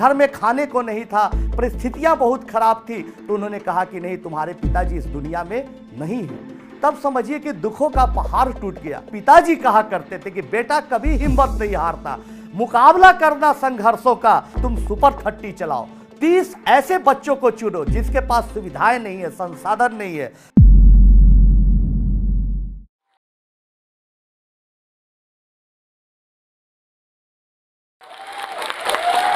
घर में खाने को नहीं था, परिस्थितियां बहुत खराब थी, तो उन्होंने कहा कि नहीं, तुम्हारे पिताजी इस दुनिया में नहीं है। तब समझिए कि दुखों का पहाड़ टूट गया। पिताजी कहा करते थे कि बेटा कभी हिम्मत नहीं हारता, मुकाबला करना संघर्षों का, तुम सुपर 30 चलाओ। 30 ऐसे बच्चों को चुनो जिसके पास सुविधाएं नहीं है, संसाधन नहीं है।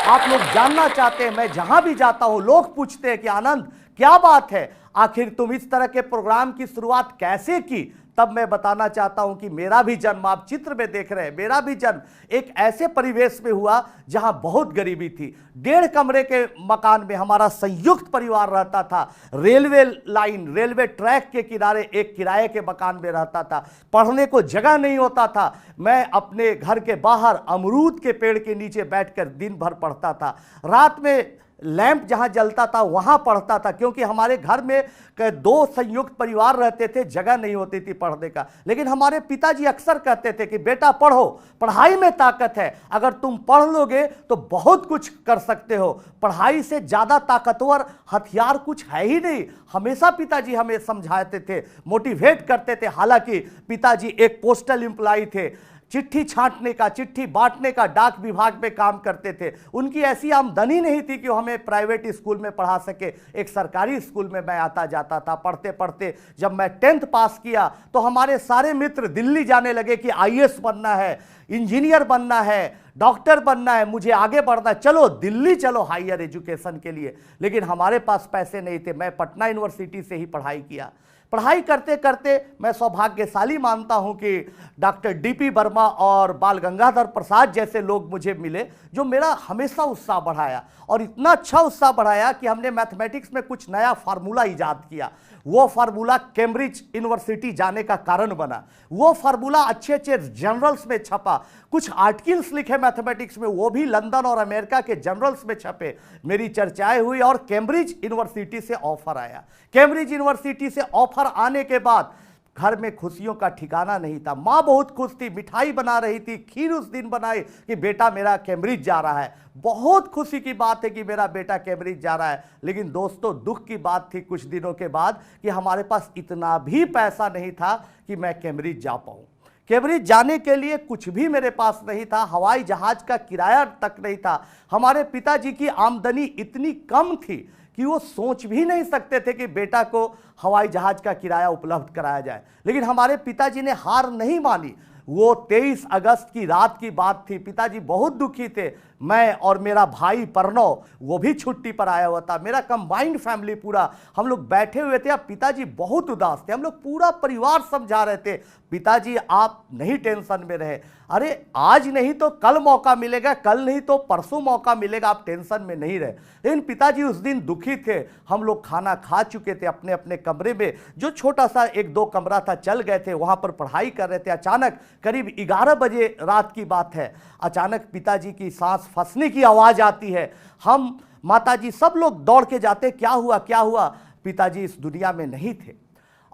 आप लोग जानना चाहते हैं, मैं जहां भी जाता हूं लोग पूछते हैं कि आनंद क्या बात है, आखिर तुम इस तरह के प्रोग्राम की शुरुआत कैसे की। तब मैं बताना चाहता हूं कि मेरा भी जन्म, आप चित्र में देख रहे हैं, मेरा भी जन्म एक ऐसे परिवेश में हुआ जहां बहुत गरीबी थी। 1.5 कमरे के मकान में हमारा संयुक्त परिवार रहता था। रेलवे लाइन, रेलवे ट्रैक के किनारे एक किराए के मकान में रहता था। पढ़ने को जगह नहीं होता था। मैं अपने घर के बाहर अमरूद के पेड़ के नीचे बैठकर दिन भर पढ़ता था। रात में लैंप जहां जलता था वहां पढ़ता था, क्योंकि हमारे घर में 2 संयुक्त परिवार रहते थे, जगह नहीं होती थी पढ़ने का। लेकिन हमारे पिताजी अक्सर कहते थे कि बेटा पढ़ो, पढ़ाई में ताकत है, अगर तुम पढ़ लोगे तो बहुत कुछ कर सकते हो, पढ़ाई से ज्यादा ताकतवर हथियार कुछ है ही नहीं। हमेशा पिताजी हमें समझाते थे, मोटिवेट करते थे। हालांकि पिताजी एक पोस्टल एम्प्लॉय थे, चिट्ठी छांटने का, चिट्ठी बांटने का डाक विभाग में काम करते थे। उनकी ऐसी आमदनी नहीं थी कि वो हमें प्राइवेट स्कूल में पढ़ा सके। एक सरकारी स्कूल में मैं आता जाता था। पढ़ते पढ़ते जब मैं 10th पास किया तो हमारे सारे मित्र दिल्ली जाने लगे कि IAS बनना है, इंजीनियर बनना है, डॉक्टर बनना है, मुझे आगे बढ़ना है, चलो दिल्ली चलो हायर एजुकेशन के लिए। लेकिन हमारे पास पैसे नहीं थे। मैं पटना यूनिवर्सिटी से ही पढ़ाई किया। पढ़ाई करते करते मैं सौभाग्यशाली मानता हूं कि डॉक्टर DP वर्मा और बाल गंगाधर प्रसाद जैसे लोग मुझे मिले, जो मेरा हमेशा उत्साह बढ़ाया। और इतना अच्छा उत्साह बढ़ाया कि हमने मैथमेटिक्स में कुछ नया फार्मूला इजाद किया। वो फार्मूला कैम्ब्रिज यूनिवर्सिटी जाने का कारण बना। वो फार्मूला अच्छे अच्छे जर्नल्स में छपा। कुछ आर्टिकल्स लिखे मैथमेटिक्स में, वो भी लंदन और अमेरिका के जर्नल्स में छपे। मेरी चर्चाएं हुई और कैम्ब्रिज यूनिवर्सिटी से ऑफर आया। कैम्ब्रिज यूनिवर्सिटी से ऑफर आने के बाद घर में खुशियों का ठिकाना नहीं था। माँ बहुत खुश थी, मिठाई बना रही थी, खीर उस दिन बनाई कि बेटा मेरा कैम्ब्रिज जा रहा है। बहुत खुशी की बात है कि मेरा बेटा कैम्ब्रिज जा रहा है। लेकिन दोस्तों, दुख की बात थी कुछ दिनों के बाद कि हमारे पास इतना भी पैसा नहीं था कि मैं कैम्ब्रिज जा पाऊँ। कैम्ब्रिज जाने के लिए कुछ भी मेरे पास नहीं था। हवाई जहाज का किराया तक नहीं था। हमारे पिताजी की आमदनी इतनी कम थी कि वो सोच भी नहीं सकते थे कि बेटा को हवाई जहाज का किराया उपलब्ध कराया जाए। लेकिन हमारे पिताजी ने हार नहीं मानी। वो 23 अगस्त की रात की बात थी। पिताजी बहुत दुखी थे। मैं और मेरा भाई प्रणव, वो भी छुट्टी पर आया हुआ था। मेरा कंबाइंड फैमिली पूरा, हम लोग बैठे हुए थे। अब पिताजी बहुत उदास थे। हम लोग पूरा परिवार समझा रहे थे, पिताजी आप नहीं टेंशन में रहे, अरे आज नहीं तो कल मौका मिलेगा, कल नहीं तो परसों मौका मिलेगा, आप टेंशन में नहीं रहे। लेकिन पिताजी उस दिन दुखी थे। हम लोग खाना खा चुके थे अपने अपने कमरे में, जो छोटा सा 1-2 कमरा था, चल गए थे, वहां पर पढ़ाई कर रहे थे। अचानक करीब 11 बजे रात की बात है, अचानक पिताजी की सांस फंसने की आवाज आती है। हम माताजी सब लोग दौड़ के जाते, क्या हुआ क्या हुआ। पिताजी इस दुनिया में नहीं थे।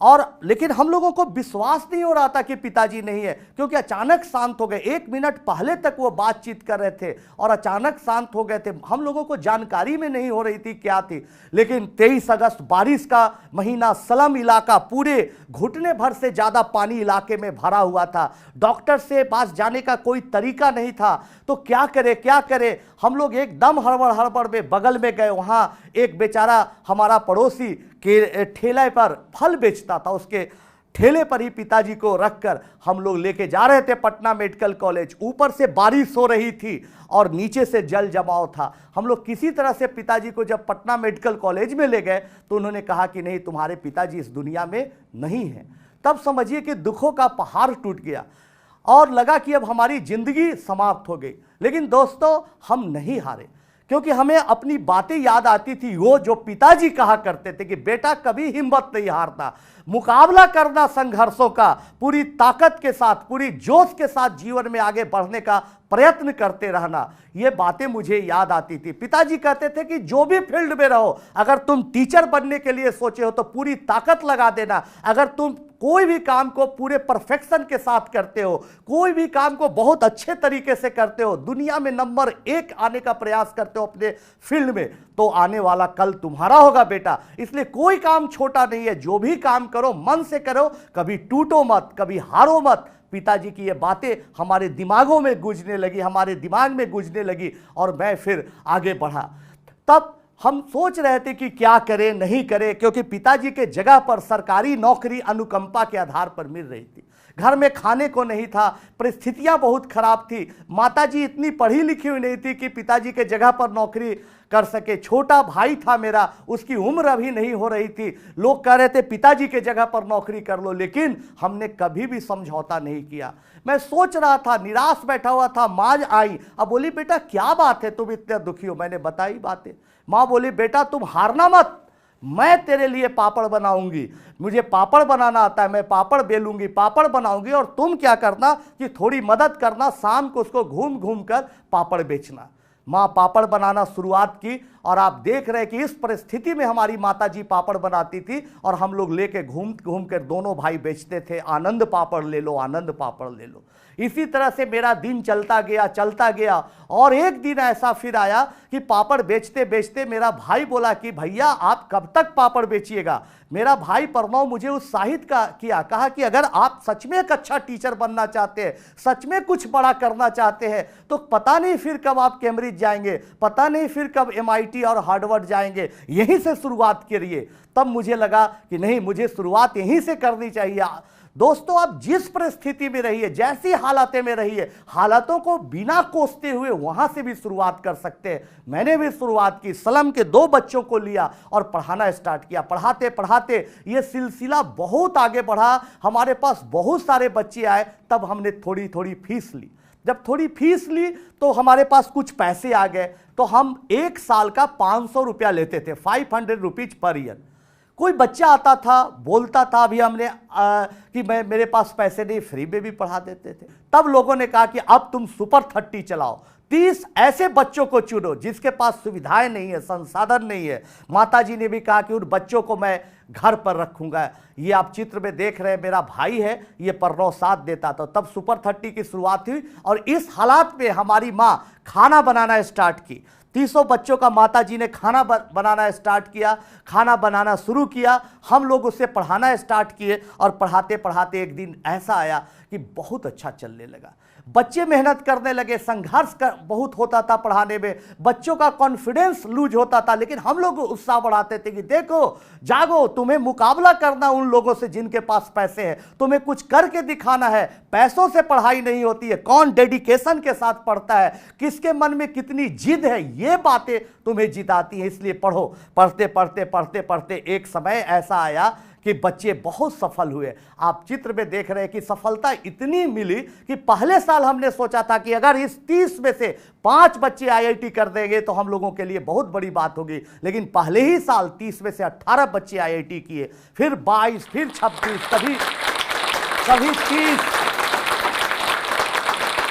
और लेकिन हम लोगों को विश्वास नहीं हो रहा था कि पिताजी नहीं है, क्योंकि अचानक शांत हो गए। 1 मिनट पहले तक वो बातचीत कर रहे थे और अचानक शांत हो गए थे। हम लोगों को जानकारी में नहीं हो रही थी क्या थी। लेकिन 23 अगस्त, बारिश का महीना, स्लम इलाका, पूरे घुटने भर से ज्यादा पानी इलाके में भरा हुआ था। डॉक्टर से पास जाने का कोई तरीका नहीं था, तो क्या करे क्या करे। हम लोग एकदम हड़बड़ हड़बड़ में बगल में गए। वहां एक बेचारा हमारा पड़ोसी के ठेले पर फल बेचता था, उसके ठेले पर ही पिताजी को रखकर हम लोग लेके जा रहे थे पटना मेडिकल कॉलेज। ऊपर से बारिश हो रही थी और नीचे से जल जमाव था। हम लोग किसी तरह से पिताजी को जब पटना मेडिकल कॉलेज में ले गए तो उन्होंने कहा कि नहीं, तुम्हारे पिताजी इस दुनिया में नहीं है। तब समझिए कि दुखों का पहाड़ टूट गया और लगा कि अब हमारी जिंदगी समाप्त हो गई। लेकिन दोस्तों, हम नहीं हारे, क्योंकि हमें अपनी बातें याद आती थी, वो जो पिताजी कहा करते थे कि बेटा कभी हिम्मत नहीं हारता, मुकाबला करना संघर्षों का, पूरी ताकत के साथ, पूरी जोश के साथ जीवन में आगे बढ़ने का प्रयत्न करते रहना, ये बातें मुझे याद आती थी। पिताजी कहते थे कि जो भी फील्ड में रहो, अगर तुम टीचर बनने के लिए सोचे हो तो पूरी ताकत लगा देना। अगर तुम कोई भी काम को पूरे परफेक्शन के साथ करते हो, कोई भी काम को बहुत अच्छे तरीके से करते हो, दुनिया में नंबर 1 आने का प्रयास करते हो अपने फील्ड में, तो आने वाला कल तुम्हारा होगा बेटा। इसलिए कोई काम छोटा नहीं है, जो भी काम करो मन से करो, कभी टूटो मत, कभी हारो मत। पिताजी की ये बातें हमारे दिमागों में गूंजने लगी, हमारे दिमाग में गूंजने लगी, और मैं फिर आगे बढ़ा। तब हम सोच रहे थे कि क्या करें नहीं करें, क्योंकि पिताजी के जगह पर सरकारी नौकरी अनुकंपा के आधार पर मिल रही थी। घर में खाने को नहीं था, परिस्थितियां बहुत खराब थी। माताजी इतनी पढ़ी लिखी हुई नहीं थी कि पिताजी के जगह पर नौकरी कर सके। छोटा भाई था मेरा, उसकी उम्र अभी नहीं हो रही थी। लोग कह रहे थे पिताजी के जगह पर नौकरी कर लो, लेकिन हमने कभी भी समझौता नहीं किया। मैं सोच रहा था, निराश बैठा हुआ था। माँ आई, अब बोली बेटा क्या बात है, तुम इतने दुखी हो। मैंने बताई बातें। माँ बोली बेटा तुम हारना मत, मैं तेरे लिए पापड़ बनाऊंगी, मुझे पापड़ बनाना आता है, मैं पापड़ बेलूंगी, पापड़ बनाऊंगी, और तुम क्या करना कि थोड़ी मदद करना, शाम को उसको घूम घूम कर पापड़ बेचना। माँ पापड़ बनाना शुरुआत की, और आप देख रहे हैं कि इस परिस्थिति में हमारी माताजी पापड़ बनाती थी, और हम लोग लेके घूम घूम कर दोनों भाई बेचते थे। आनंद पापड़ ले लो, आनंद पापड़ ले लो। इसी तरह से मेरा दिन चलता गया, और एक दिन ऐसा फिर आया कि पापड़ बेचते बेचते मेरा भाई बोला कि भैया आप कब तक पापड़ बेचिएगा। मेरा भाई प्रणव मुझे उत्साहित किया, कहा कि अगर आप सच में एक अच्छा टीचर बनना चाहते हैं, सच में कुछ बड़ा करना चाहते हैं, तो पता नहीं फिर कब आप कैम्ब्रिज जाएंगे, पता नहीं फिर कब MIT और हार्वर्ड जाएंगे, यहीं से शुरुआत करिए। तब मुझे लगा कि नहीं, मुझे शुरुआत यहीं से करनी चाहिए। दोस्तों, आप जिस परिस्थिति में रहिए, जैसी हालातें में रहिए, हालातों को बिना कोसते हुए वहां से भी शुरुआत कर सकते हैं। मैंने भी शुरुआत की, स्लम के 2 बच्चों को लिया और पढ़ाना स्टार्ट किया। पढ़ाते पढ़ाते ये सिलसिला बहुत आगे बढ़ा, हमारे पास बहुत सारे बच्चे आए। तब हमने थोड़ी थोड़ी फीस ली। जब थोड़ी फीस ली तो हमारे पास कुछ पैसे आ गए, तो हम 1 साल का 500 रुपया लेते थे, 500 रुपीज पर ईयर। कोई बच्चा आता था, बोलता था अभी हमने कि मेरे पास पैसे नहीं, फ्री में भी पढ़ा देते थे। तब लोगों ने कहा कि अब तुम सुपर 30 चलाओ, 30 ऐसे बच्चों को चुनो जिसके पास सुविधाएं नहीं है, संसाधन नहीं है। माताजी ने भी कहा कि उन बच्चों को मैं घर पर रखूंगा। ये आप चित्र में देख रहे हैं, मेरा भाई है, ये प्रणव साथ देता था। तब सुपर 30 की शुरुआत हुई, और इस हालात में हमारी माँ खाना बनाना स्टार्ट की। 300 बच्चों का माताजी ने खाना बनाना स्टार्ट किया, खाना बनाना शुरू किया। हम लोग उससे पढ़ाना स्टार्ट किए, और पढ़ाते पढ़ाते एक दिन ऐसा आया कि बहुत अच्छा चलने लगा। बच्चे मेहनत करने लगे, संघर्ष बहुत होता था पढ़ाने में, बच्चों का कॉन्फिडेंस लूज होता था, लेकिन हम लोग उत्साह बढ़ाते थे कि देखो जागो, तुम्हें मुकाबला करना उन लोगों से जिनके पास पैसे हैं, तुम्हें कुछ करके दिखाना है। पैसों से पढ़ाई नहीं होती है, कौन डेडिकेशन के साथ पढ़ता है, किसके मन में कितनी जिद है, ये बातें तुम्हें जिताती हैं। इसलिए पढ़ो। पढ़ते पढ़ते पढ़ते पढ़ते एक समय ऐसा आया कि बच्चे बहुत सफल हुए। आप चित्र में देख रहे हैं कि सफलता इतनी मिली कि पहले साल हमने सोचा था कि अगर इस 30 में से 5 बच्चे IIT कर देंगे तो हम लोगों के लिए बहुत बड़ी बात होगी, लेकिन पहले ही साल 30 में से 18 बच्चे IIT किए, फिर 22, फिर 26, कभी 30,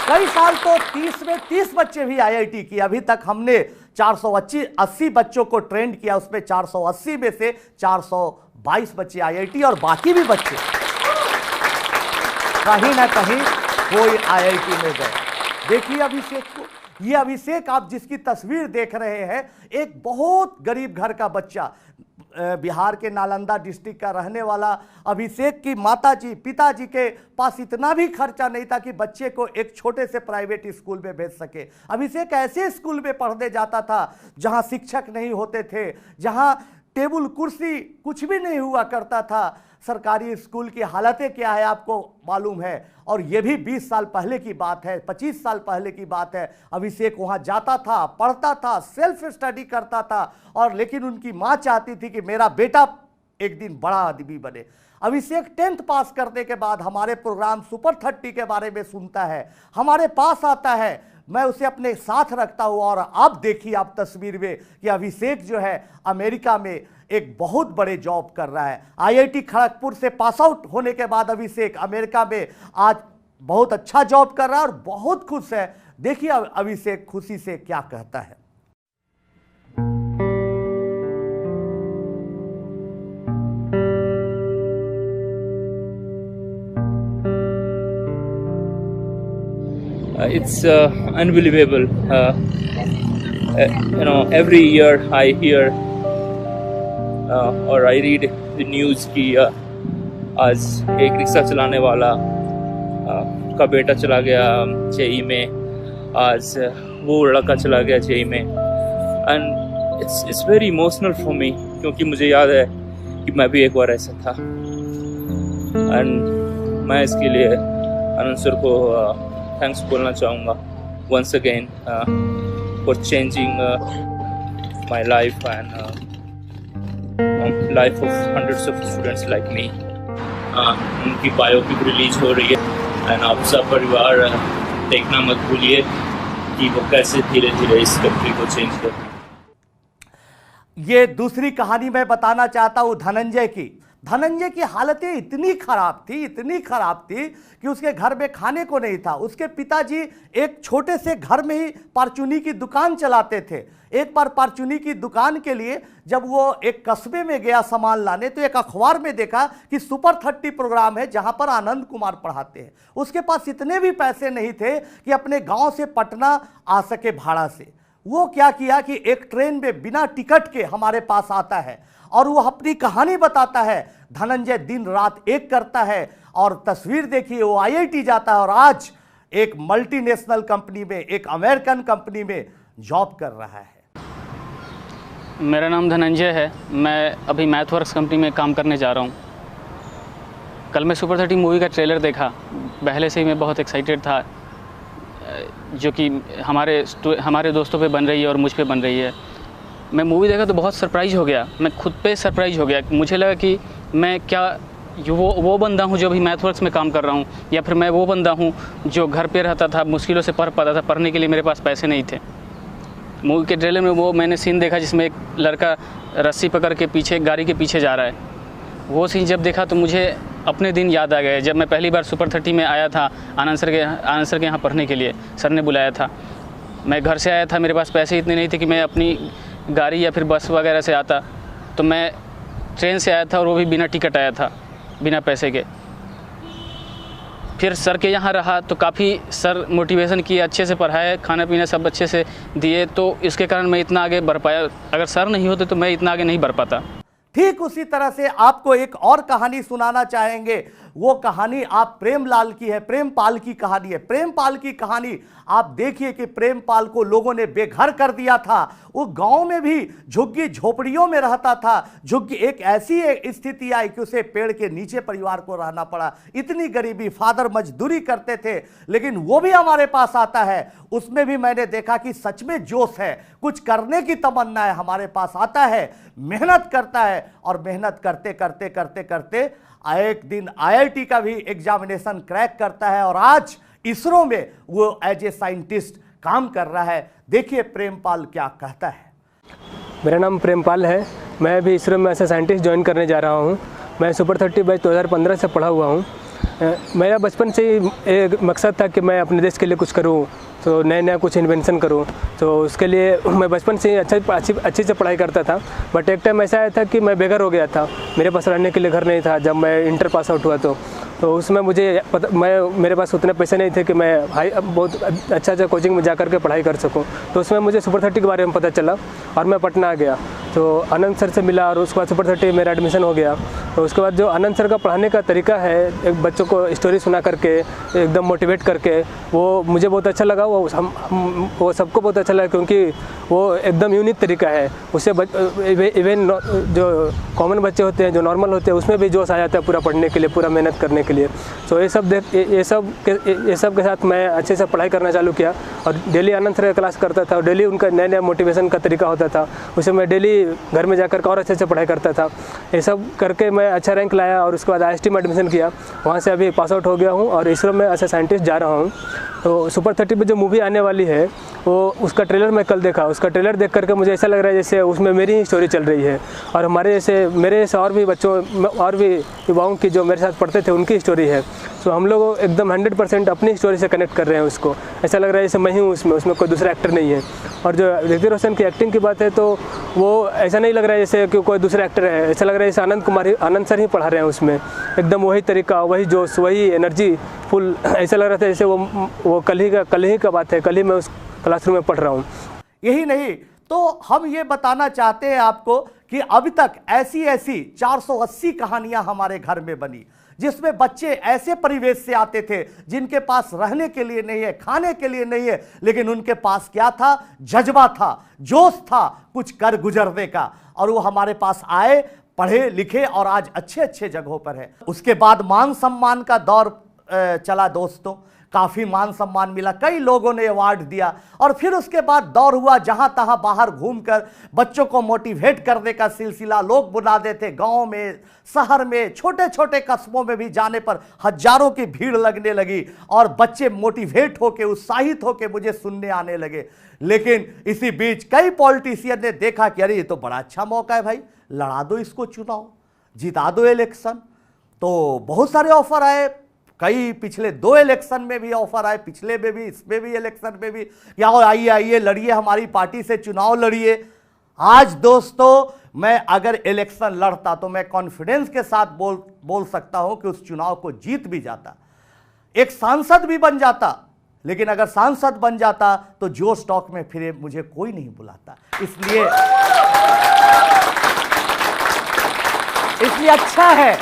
कई साल तो 30 में 30 बच्चे भी IIT किए। अभी तक हमने 480 बच्चों को ट्रेंड किया, उसमें 480 में से 422 बच्चे IIT, और बाकी भी बच्चे कहीं ना कहीं कोई IIT में गए। देखिए अभिषेक को, ये अभिषेक आप जिसकी तस्वीर देख रहे हैं, एक बहुत गरीब घर का बच्चा, बिहार के नालंदा डिस्ट्रिक्ट का रहने वाला अभिषेक की माताजी पिताजी के पास इतना भी खर्चा नहीं था कि बच्चे को एक छोटे से प्राइवेट स्कूल में भेज सके। अभिषेक ऐसे स्कूल में पढ़ने जाता था जहां शिक्षक नहीं होते थे, जहां टेबल कुर्सी कुछ भी नहीं हुआ करता था। सरकारी स्कूल की हालतें क्या है आपको मालूम है, और ये भी 20 साल पहले की बात है, 25 साल पहले की बात है। अभिषेक वहाँ जाता था, पढ़ता था, सेल्फ स्टडी करता था, और लेकिन उनकी माँ चाहती थी कि मेरा बेटा एक दिन बड़ा आदमी बने। अभिषेक 10th पास करने के बाद हमारे प्रोग्राम सुपर 30 के बारे में सुनता है, हमारे पास आता है, मैं उसे अपने साथ रखता हूँ। और अब देखिए आप तस्वीर में कि अभिषेक जो है अमेरिका में एक बहुत बड़े जॉब कर रहा है। IIT खड़गपुर से पास आउट होने के बाद अभिषेक अमेरिका में आज बहुत अच्छा जॉब कर रहा है और बहुत खुश है। देखिए अभिषेक खुशी से क्या कहता है। It's unbelievable. Every year I hear or I read the news कि आज एक रिक्शा चलाने वाला का बेटा चला गया जेई में, आज वो लड़का चला गया जेई में, and it's very emotional for me, क्योंकि मुझे याद है कि मैं भी एक बार ऐसा था। एंड मैं इसके लिए आनंद सर को थैंक्स बोलना चाहूँगा once again for changing my life and life of hundreds of students like me. उनकी बायोपिक रिलीज हो रही है एंड आप सब परिवार देखना मत भूलिए कि वो कैसे धीरे धीरे इस कंट्री को चेंज कर। ये दूसरी कहानी मैं बताना चाहता हूं धनंजय की। धनंजय की हालतें इतनी खराब थी कि उसके घर में खाने को नहीं था। उसके पिताजी एक छोटे से घर में ही परचूनी की दुकान चलाते थे। एक बार परचूनी की दुकान के लिए जब वो एक कस्बे में गया सामान लाने, तो एक अखबार में देखा कि सुपर 30 प्रोग्राम है जहां पर आनंद कुमार पढ़ाते हैं। उसके पास इतने भी पैसे नहीं थे कि अपने गांव से पटना आ सके भाड़ा से। वो क्या किया कि एक ट्रेन में बिना टिकट के हमारे पास आता है और वो अपनी कहानी बताता है। धनंजय दिन रात एक करता है और तस्वीर देखिए, वो आईआईटी जाता है और आज एक मल्टीनेशनल कंपनी में, एक अमेरिकन कंपनी में जॉब कर रहा है। मेरा नाम धनंजय है। मैं अभी मैथवर्क्स कंपनी में काम करने जा रहा हूँ। कल मैं सुपर 30 मूवी का ट्रेलर देखा। पहले से ही मैं बहुत एक्साइटेड था, जो कि हमारे दोस्तों पे बन रही है और मुझ पे बन रही है। मैं मूवी देखा तो बहुत सरप्राइज़ हो गया। मैं खुद पे सरप्राइज़ हो गया। मुझे लगा कि मैं क्या वो बंदा हूँ जो अभी मैथवर्क्स में काम कर रहा हूँ, या फिर मैं वो बंदा हूँ जो घर पे रहता था, मुश्किलों से पढ़ पाता था। पढ़ने के लिए मेरे पास पैसे नहीं थे। मूवी के ट्रेलर में वो मैंने सीन देखा जिसमें एक लड़का रस्सी पकड़ के पीछे गाड़ी के पीछे जा रहा है। वो सीन जब देखा तो मुझे अपने दिन याद आ गए जब मैं पहली बार सुपर 30 में आया था आनंद सर के यहाँ पढ़ने के लिए। सर ने बुलाया था। मैं घर से आया था, मेरे पास पैसे इतने नहीं थे कि मैं अपनी गाड़ी या फिर बस वगैरह से आता, तो मैं ट्रेन से आया था और वो भी बिना टिकट आया था, बिना पैसे के। फिर सर के यहाँ रहा तो काफ़ी सर मोटिवेशन किए, अच्छे से पढ़ाए, खाना पीना सब अच्छे से दिए, तो इसके कारण मैं इतना आगे बढ़ पाया। अगर सर नहीं होते तो मैं इतना आगे नहीं बढ़ पाता। ठीक उसी तरह से आपको एक और कहानी सुनाना चाहेंगे। वो कहानी आप प्रेमलाल की है, प्रेमपाल की कहानी है। प्रेमपाल की कहानी आप देखिए कि प्रेमपाल को लोगों ने बेघर कर दिया था। वो गांव में भी झुग्गी झोपड़ियों में रहता था। झुग्गी एक ऐसी स्थिति आई कि उसे पेड़ के नीचे परिवार को रहना पड़ा। इतनी गरीबी, फादर मजदूरी करते थे, लेकिन वो भी हमारे पास आता है। उसमें भी मैंने देखा कि सच में जोश है, कुछ करने की तमन्ना है। हमारे पास आता है, मेहनत करता है और मेहनत करते करते करते करते एक दिन आईआईटी का भी एग्जामिनेशन क्रैक करता है और आज इसरो में वो एज ए साइंटिस्ट काम कर रहा है। देखिए प्रेमपाल क्या कहता है। मेरा नाम प्रेमपाल है। मैं अभी इसरो में एज ए साइंटिस्ट ज्वाइन करने जा रहा हूँ। मैं सुपर 30 बैच 2015 से पढ़ा हुआ हूँ। मेरा बचपन से ही एक मकसद था कि मैं अपने देश के लिए कुछ करूँ, तो नया कुछ इन्वेंशन करूँ। तो उसके लिए मैं बचपन से ही अच्छी से पढ़ाई करता था। बट एक टाइम ऐसा आया था कि मैं बेघर हो गया था। मेरे पास रहने के लिए घर नहीं था। जब मैं इंटर पास आउट हुआ तो उसमें मुझे मेरे पास उतने पैसे नहीं थे कि मैं बहुत अच्छा कोचिंग में जा कर के पढ़ाई कर सकूं। तो उसमें मुझे सुपर 30 के बारे में पता चला और मैं पटना आ गया। तो आनंद सर से मिला और उसके बाद सुपर 30 मेरा एडमिशन हो गया। तो उसके बाद जो आनंद सर का पढ़ाने का तरीका है, एक बच्चों को स्टोरी सुना करके एकदम मोटिवेट करके, वो मुझे बहुत अच्छा लगा। वो सबको बहुत अच्छा लगा, क्योंकि वो एकदम यूनिक तरीका है। उससे इवन जो कॉमन बच्चे होते हैं, जो नॉर्मल होते हैं, उसमें भी जोश आ जाता है पूरा पढ़ने के लिए, पूरा मेहनत करने के लिए। तो ये सब के साथ मैं अच्छे से पढ़ाई करना चालू किया और डेली आनंद सर का क्लास करता था और डेली उनका नया मोटिवेशन का तरीका होता था। उसे मैं डेली अभी घर में जाकर और अच्छे से पढ़ाई करता था। ये सब करके मैं अच्छा रैंक लाया और उसके बाद IIST में एडमिशन किया, वहाँ से अभी पास आउट हो गया हूँ और इसरो में एज ए साइंटिस्ट जा रहा हूँ। तो सुपर 30 पे जो मूवी आने वाली है वो उसका ट्रेलर मैं कल देखा। उसका ट्रेलर देख करके मुझे ऐसा लग रहा है जैसे उसमें मेरी ही स्टोरी चल रही है और मेरे जैसे और भी बच्चों और भी युवाओं की जो मेरे साथ पढ़ते थे उनकी स्टोरी है। तो हम लोग एकदम 100% अपनी स्टोरी से कनेक्ट कर रहे हैं उसको। ऐसा लग रहा है जैसे मैं ही हूँ उसमें कोई दूसरा एक्टर नहीं है। और जो ऋतिक रोशन की एक्टिंग की बात है तो वो ऐसा नहीं लग रहा है जैसे कि कोई दूसरा एक्टर है, ऐसा लग रहा है जैसे आनंद सर ही पढ़ा रहे हैं उसमें। एकदम वही तरीका, वही जोश, वही एनर्जी फुल। ऐसा लग रहा था जैसे वो कल ही का बात है, कल ही मैं उस क्लासरूम में पढ़ रहा हूँ। यही नहीं तो हम ये बताना चाहते हैं आपको कि अभी तक ऐसी 480 कहानियां हमारे घर में बनी, जिसमें बच्चे ऐसे परिवेश से आते थे जिनके पास रहने के लिए नहीं है, खाने के लिए नहीं है, लेकिन उनके पास क्या था? जज्बा था, जोश था कुछ कर गुजरने का, और वो हमारे पास आए, पढ़े लिखे और आज अच्छे अच्छे जगहों पर है। उसके बाद मान सम्मान का दौर चला दोस्तों, काफी मान सम्मान मिला, कई लोगों ने अवार्ड दिया, और फिर उसके बाद दौर हुआ जहां तहां बाहर घूमकर बच्चों को मोटिवेट करने का सिलसिला। लोग बुलाते थे, गांव में, शहर में, छोटे छोटे कस्बों में भी जाने पर हजारों की भीड़ लगने लगी और बच्चे मोटिवेट होके, उत्साहित होके मुझे सुनने आने लगे। लेकिन इसी बीच कई पॉलिटिशियन ने देखा कि अरे ये तो बड़ा अच्छा मौका है भाई, लड़ा दो इसको चुनाव, जिता दो इलेक्शन। तो बहुत सारे ऑफर आए, कई पिछले 2 इलेक्शन में भी ऑफर आए, पिछले में भी, इसमें भी, इलेक्शन में भी, क्या हो आइए लड़िए, हमारी पार्टी से चुनाव लड़िए। आज दोस्तों मैं अगर इलेक्शन लड़ता तो मैं कॉन्फिडेंस के साथ बोल सकता हूं कि उस चुनाव को जीत भी जाता, एक सांसद भी बन जाता। लेकिन अगर सांसद बन जाता तो जो स्टॉक में फिरे मुझे कोई नहीं बुलाता। इसलिए अच्छा है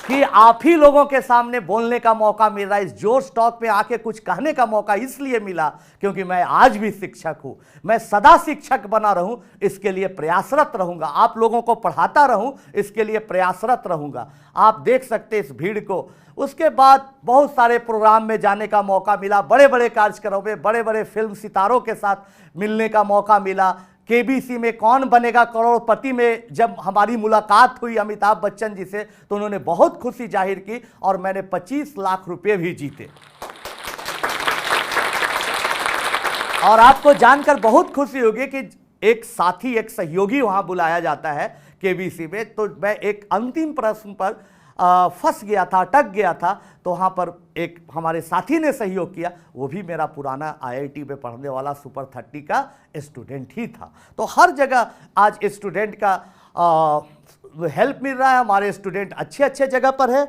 कि आप ही लोगों के सामने बोलने का मौका मिल रहा है। इस जोश टॉक में आके कुछ कहने का मौका इसलिए मिला क्योंकि मैं आज भी शिक्षक हूं, मैं सदा शिक्षक बना रहूं, इसके लिए प्रयासरत रहूंगा, आप लोगों को पढ़ाता रहूं, इसके लिए प्रयासरत रहूंगा। आप देख सकते इस भीड़ को। उसके बाद बहुत सारे प्रोग्राम में जाने का मौका मिला, बड़े बड़े कार्यक्रमों में, बड़े बड़े फिल्म सितारों के साथ मिलने का मौका मिला। केबीसी में कौन बनेगा करोड़पति में जब हमारी मुलाकात हुई अमिताभ बच्चन जी से तो उन्होंने बहुत खुशी जाहिर की और मैंने 25 लाख रुपए भी जीते। और आपको जानकर बहुत खुशी होगी कि एक साथी, एक सहयोगी वहां बुलाया जाता है केबीसी में। तो मैं एक अंतिम प्रश्न पर फंस गया था, अटक गया था, तो वहाँ पर एक हमारे साथी ने सहयोग किया, वो भी मेरा पुराना IIT में पढ़ने वाला सुपर 30 का स्टूडेंट ही था। तो हर जगह आज स्टूडेंट का हेल्प मिल रहा है, हमारे स्टूडेंट अच्छे अच्छे जगह पर है।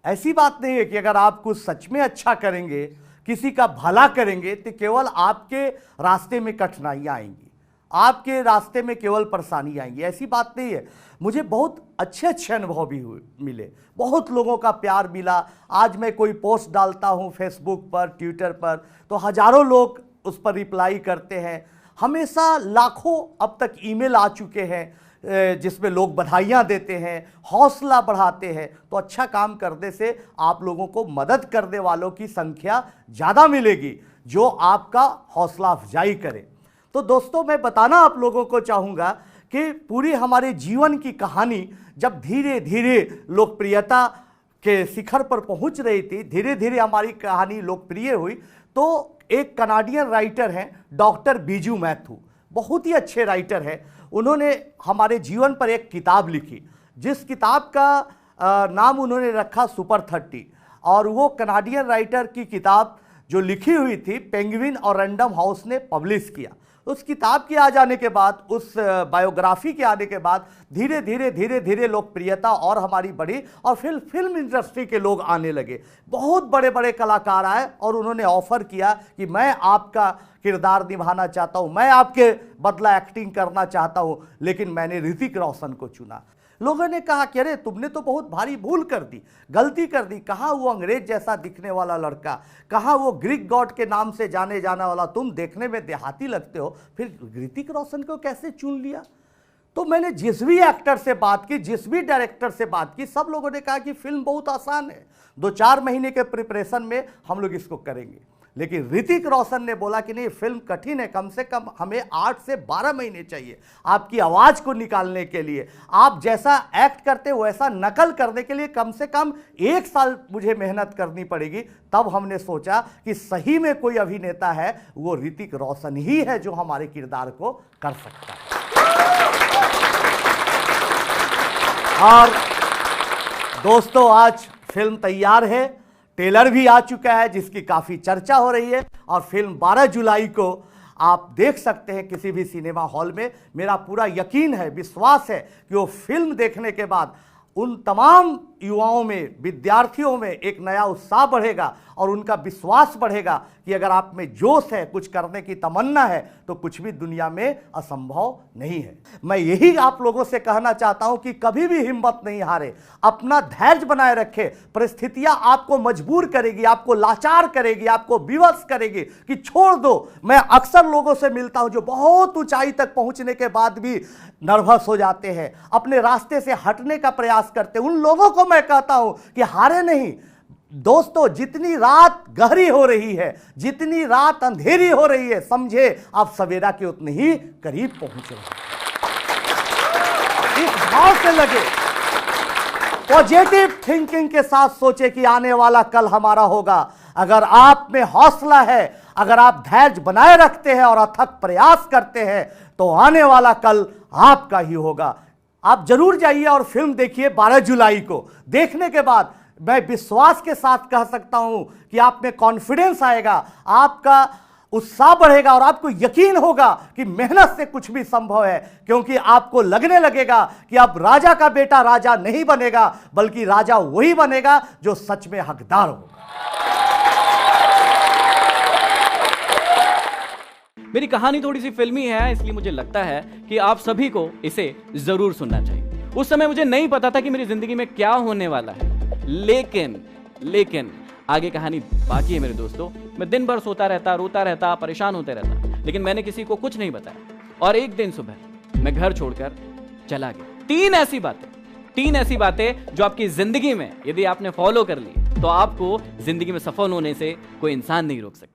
ऐसी बात नहीं है कि अगर आप कुछ सच में अच्छा करेंगे, किसी का भला करेंगे, तो केवल आपके रास्ते में कठिनाइयाँ आएंगी, आपके रास्ते में केवल परेशानी आएंगी, ऐसी बात नहीं है। मुझे बहुत अच्छे अच्छे अनुभव भी मिले, बहुत लोगों का प्यार मिला। आज मैं कोई पोस्ट डालता हूं फेसबुक पर, ट्विटर पर, तो हजारों लोग उस पर रिप्लाई करते हैं। हमेशा लाखों अब तक ईमेल आ चुके हैं जिसमें लोग बधाइयाँ देते हैं, हौसला बढ़ाते हैं। तो अच्छा काम करने से आप लोगों को मदद करने वालों की संख्या ज़्यादा मिलेगी जो आपका हौसला अफजाई करे। तो दोस्तों मैं बताना आप लोगों को चाहूँगा कि पूरी हमारे जीवन की कहानी जब धीरे धीरे लोकप्रियता के शिखर पर पहुंच रही थी, धीरे धीरे हमारी कहानी लोकप्रिय हुई, तो एक कनाडियन राइटर हैं डॉक्टर बीजू मैथ्यू, बहुत ही अच्छे राइटर हैं। उन्होंने हमारे जीवन पर एक किताब लिखी, जिस किताब का नाम उन्होंने रखा सुपर 30, और वो कनाडियन राइटर की किताब जो लिखी हुई थी पेंगुइन और रैंडम हाउस ने पब्लिश किया। उस किताब के आ जाने के बाद, उस बायोग्राफी के आने के बाद धीरे धीरे लोकप्रियता और हमारी बढ़ी, और फिर फिल्म इंडस्ट्री के लोग आने लगे, बहुत बड़े बड़े कलाकार आए और उन्होंने ऑफर किया कि मैं आपका किरदार निभाना चाहता हूं, मैं आपके बदला एक्टिंग करना चाहता हूं। लेकिन मैंने ऋतिक रोशन को चुना। लोगों ने कहा कि अरे तुमने तो बहुत भारी भूल कर दी, गलती कर दी, कहाँ वो अंग्रेज जैसा दिखने वाला लड़का, कहाँ वो ग्रीक गॉड के नाम से जाने जाने वाला, तुम देखने में देहाती लगते हो, फिर ऋतिक रोशन को कैसे चुन लिया? तो मैंने जिस भी एक्टर से बात की, जिस भी डायरेक्टर से बात की, सब लोगों ने कहा कि फिल्म बहुत आसान है, 2-4 महीने के प्रिपरेशन में हम लोग इसको करेंगे। लेकिन ऋतिक रोशन ने बोला कि नहीं, फिल्म कठिन है, कम से कम हमें 8 से 12 महीने चाहिए आपकी आवाज़ को निकालने के लिए, आप जैसा एक्ट करते वैसा नकल करने के लिए कम से कम 1 साल मुझे मेहनत करनी पड़ेगी। तब हमने सोचा कि सही में कोई अभिनेता है वो ऋतिक रोशन ही है जो हमारे किरदार को कर सकता है। और दोस्तों, आज फिल्म तैयार है, ट्रेलर भी आ चुका है जिसकी काफ़ी चर्चा हो रही है, और फिल्म 12 जुलाई को आप देख सकते हैं किसी भी सिनेमा हॉल में। मेरा पूरा यकीन है, विश्वास है कि वो फिल्म देखने के बाद उन तमाम युवाओं में, विद्यार्थियों में एक नया उत्साह बढ़ेगा और उनका विश्वास बढ़ेगा कि अगर आप में जोश है, कुछ करने की तमन्ना है, तो कुछ भी दुनिया में असंभव नहीं है। मैं यही आप लोगों से कहना चाहता हूं कि कभी भी हिम्मत नहीं हारे, अपना धैर्य बनाए रखें। परिस्थितियां आपको मजबूर करेगी, आपको लाचार करेगी, आपको विवश करेगी कि छोड़ दो। मैं अक्सर लोगों से मिलता हूं जो बहुत ऊंचाई तक पहुंचने के बाद भी नर्वस हो जाते हैं, अपने रास्ते से हटने का प्रयास करते हैं। उन लोगों को मैं कहता हूं कि हारे नहीं दोस्तों, जितनी रात गहरी हो रही है, जितनी रात अंधेरी हो रही है, समझे आप सवेरा के उतने ही करीब पहुंच रहे हैं। इस भाव से लगे, पॉजिटिव थिंकिंग के साथ सोचे कि आने वाला कल हमारा होगा। अगर आप में हौसला है, अगर आप धैर्य बनाए रखते हैं और अथक प्रयास करते हैं, तो आने वाला कल आपका ही होगा। आप जरूर जाइए और फिल्म देखिए 12 जुलाई को। देखने के बाद मैं विश्वास के साथ कह सकता हूं कि आप में कॉन्फिडेंस आएगा, आपका उत्साह बढ़ेगा और आपको यकीन होगा कि मेहनत से कुछ भी संभव है, क्योंकि आपको लगने लगेगा कि अब राजा का बेटा राजा नहीं बनेगा, बल्कि राजा वही बनेगा जो सच में हकदार होगा। मेरी कहानी थोड़ी सी फिल्मी है, इसलिए मुझे लगता है कि आप सभी को इसे जरूर सुनना चाहिए। उस समय मुझे नहीं पता था कि मेरी जिंदगी में क्या होने वाला है, लेकिन आगे कहानी बाकी है मेरे दोस्तों। मैं दिन भर सोता रहता, रोता रहता, परेशान होते रहता, लेकिन मैंने किसी को कुछ नहीं बताया। और एक दिन सुबह मैं घर छोड़कर चला गया। 3 ऐसी बातें जो आपकी जिंदगी में यदि आपने फॉलो कर ली, तो आपको जिंदगी में सफल होने से कोई इंसान नहीं रोक सकता।